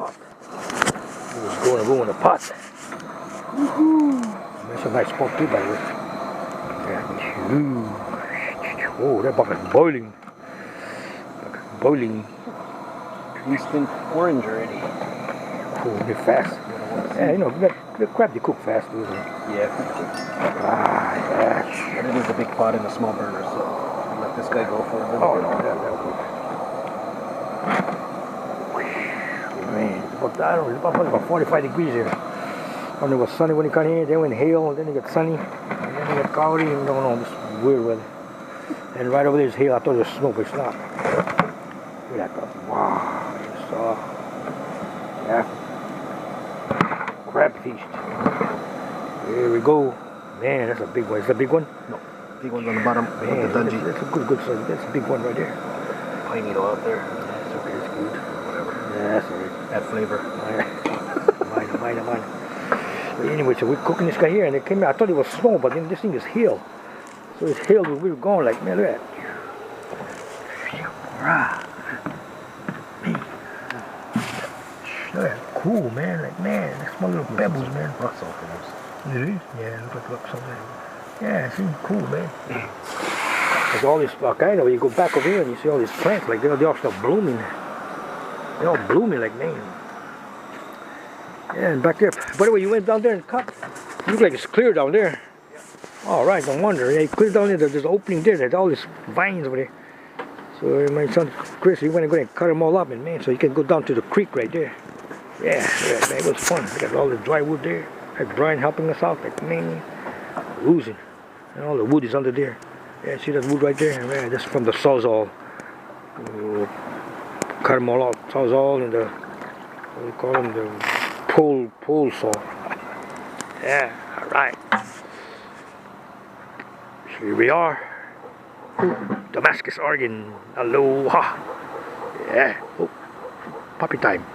pot. It was going to go in the pot. That's a nice spot too, by the way. Yeah. Oh, that bucket's boiling. Boiling. It's been orange already. Oh, they're fast. Yeah, you know, the crab they cook fast, isn't it? Yeah. Ah, yeah. But it is a big pot in a small burner, so I'll let this guy go for a little Oh, bit. no, that'll cook. Man, I don't know, it's about 45 degrees here. And it was sunny when he got here, then went hail, and then it got sunny, and then it got cloudy, and no, this weird weather. And right over there is hail. I thought it was snow, but it's not. Look at that. Wow, you saw. Yeah. Crab feast. Here we go. Man, that's a big one. Is that a big one? No, big one's on the bottom. Man, the dungy. That's a good size. That's a big one right there. Pine needle out there. That's okay, it's good. Whatever. Yeah, that's alright. Add flavor. Mine. But anyway, so we're cooking this guy here, and it came out. I thought it was snow, but then this thing is hail. So it's hail, we were going like, man, look at that. Look at that. Cool, man. Like, man, that's small little pebbles, man. Rocks off those. It is? Yeah, look something. Yeah, it seems cool, man. There's all this, kind of, you go back over here and you see all these plants, like they're all still blooming. They're all blooming, like, man. Yeah, and back there. By the way, you went down there and cut. It looks like it's clear down there. All right, no wonder. Yeah, clear down there. There's an opening there. There's all these vines over there. So my son Chris, he went and go and cut them all up, and man, so you can go down to the creek right there. Yeah, man, it was fun. We got all the dry wood there. Had Brian helping us out, like, man, losing. And all the wood is under there. Yeah, see that wood right there? Yeah, that's from the sawzall. Cut them all out. Sawzall and the, what do you call them? The pole saw. Yeah, all right. Here we are. Damascus, Oregon. Aloha. Yeah. Oh, puppy time.